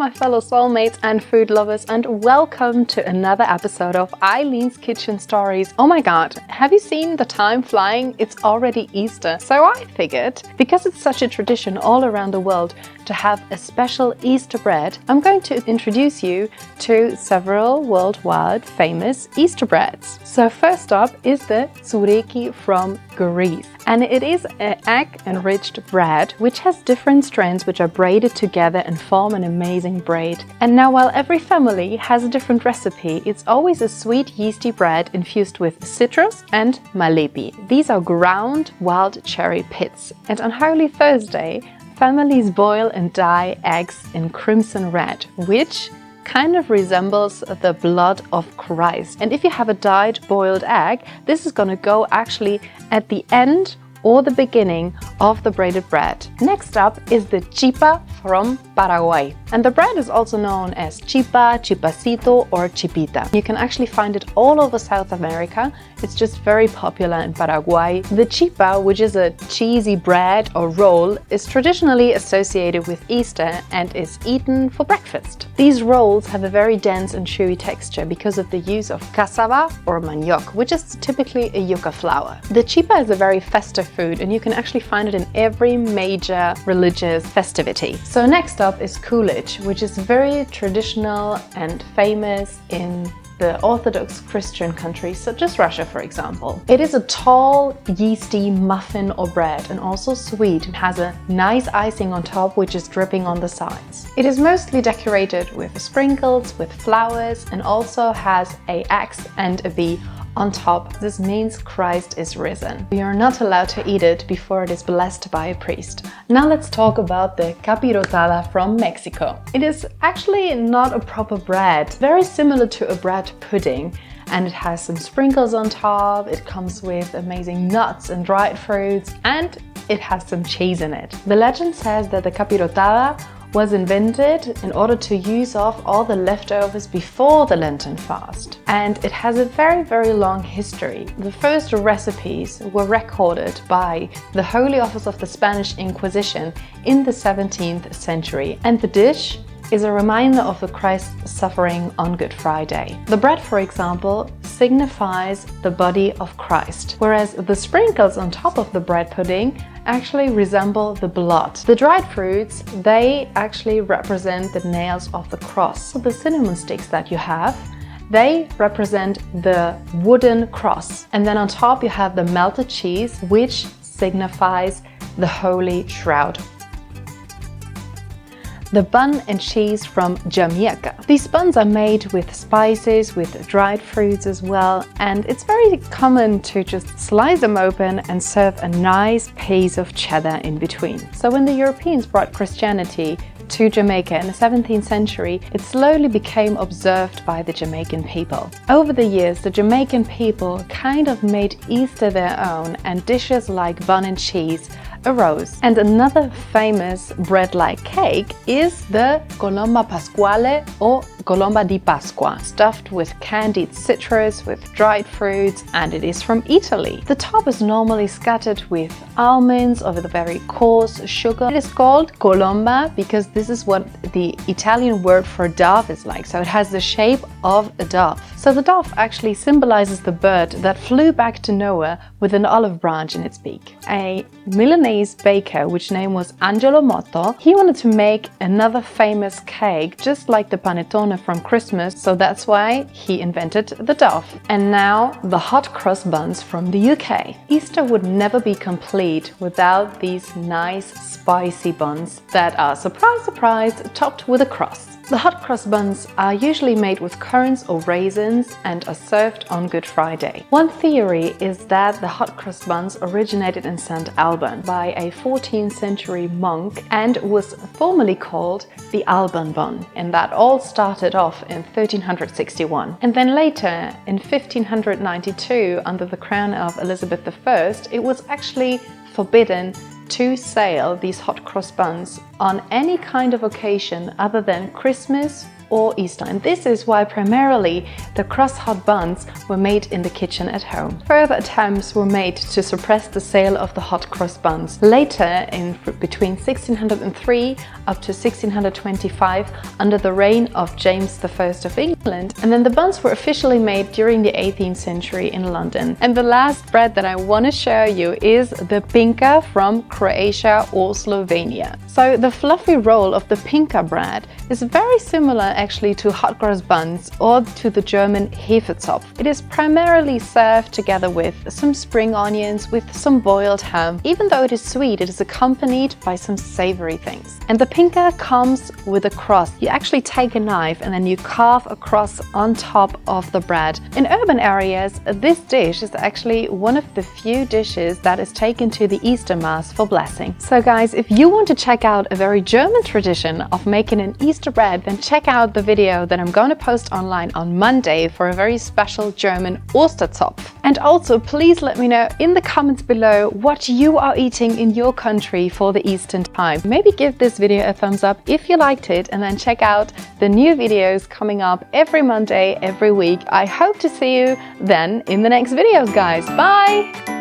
my fellow soulmates and food lovers, and welcome to another episode of Eileen's Kitchen Stories. Oh my god, have you seen the time flying? It's already Easter. So I figured, because it's such a tradition all around the world to have a special Easter bread, I'm going to introduce you to several worldwide famous Easter breads. So first up is the Sori from Greece. And it is an egg-enriched bread which has different strands which are braided together and form an amazing braid. And now, while every family has a different recipe, it's always a sweet yeasty bread infused with citrus and malepi. These are ground wild cherry pits. And on Holy Thursday, families boil and dye eggs in crimson red, which kind of resembles the blood of Christ. And if you have a dyed boiled egg, this is going to go actually at the end or the beginning of the braided bread. Next up is the chipa from Paraguay. And the bread is also known as chipa, chipacito, or chipita. You can actually find it all over South America. It's just very popular in Paraguay. The chipa, which is a cheesy bread or roll, is traditionally associated with Easter and is eaten for breakfast. These rolls have a very dense and chewy texture because of the use of cassava or manioc, which is typically a yucca flour. The chipa is a very festive food, and you can actually find it in every major religious festivity. So next up is Coolidge, which is very traditional and famous in the Orthodox Christian countries such as Russia, for example. It is a tall, yeasty muffin or bread, and also sweet. It has a nice icing on top which is dripping on the sides. It is mostly decorated with sprinkles, with flowers, and also has an X and a B on top. This means Christ is risen. We are not allowed to eat it before it is blessed by a priest. Now let's talk about the Capirotada from Mexico. It is actually not a proper bread, very similar to a bread pudding, and it has some sprinkles on top. It comes with amazing nuts and dried fruits, and it has some cheese in it. The legend says that the Capirotada was invented in order to use off all the leftovers before the Lenten fast. And it has a very, very long history. The first recipes were recorded by the Holy Office of the Spanish Inquisition in the 17th century. And the dish is a reminder of the Christ's suffering on Good Friday. The bread, for example, signifies the body of Christ, whereas the sprinkles on top of the bread pudding actually resemble the blood. The dried fruits, they actually represent the nails of the cross. So the cinnamon sticks that you have, they represent the wooden cross. And then on top you have the melted cheese, which signifies the Holy Shroud. The Bun and Cheese from Jamaica. These buns are made with spices, with dried fruits as well, and it's very common to just slice them open and serve a nice piece of cheddar in between. So when the Europeans brought Christianity to Jamaica in the 17th century, it slowly became observed by the Jamaican people. Over the years, the Jamaican people kind of made Easter their own, and dishes like bun and cheese arose. And another famous bread-like cake is the colomba pasquale or colomba di Pasqua, stuffed with candied citrus, with dried fruits, and it is from Italy. The top is normally scattered with almonds or with a very coarse sugar. It is called colomba because this is what the Italian word for dove is like, so it has the shape of a dove. So the dove actually symbolizes the bird that flew back to Noah with an olive branch in its beak. A Milanese baker, which name was Angelo Motto, he wanted to make another famous cake just like the panettone from Christmas, so that's why he invented the dove. And now the hot cross buns from the UK. Easter would never be complete without these nice spicy buns that are, surprise surprise, topped with a cross. The hot cross buns are usually made with currants or raisins and are served on Good Friday. One theory is that the hot cross buns originated in St. Alban by a 14th century monk and was formerly called the Alban bun, and that all started off in 1361. And then later, in 1592, under the crown of Elizabeth I, it was actually forbidden to sell these hot cross buns on any kind of occasion other than Christmas or Easter, and this is why primarily the cross hot buns were made in the kitchen at home. Further attempts were made to suppress the sale of the hot cross buns. Later, in between 1603 up to 1625, under the reign of James I of England, and then the buns were officially made during the 18th century in London. And the last bread that I want to show you is the pinka from Croatia or Slovenia. So the fluffy roll of the pinka bread is very similar actually to hot cross buns or to the German Hefezopf. It is primarily served together with some spring onions, with some boiled ham. Even though it is sweet, it is accompanied by some savory things. And the pinka comes with a cross. You actually take a knife and then you carve a cross on top of the bread. In urban areas, this dish is actually one of the few dishes that is taken to the Easter Mass for blessing. So guys, if you want to check out a very German tradition of making an Easter bread, then check out the video that I'm going to post online on Monday for a very special German Osterzopf. And also, please let me know in the comments below what you are eating in your country for the Eastern time. Maybe give this video a thumbs up if you liked it, and then check out the new videos coming up every Monday, every week. I hope to see you then in the next videos, guys. Bye!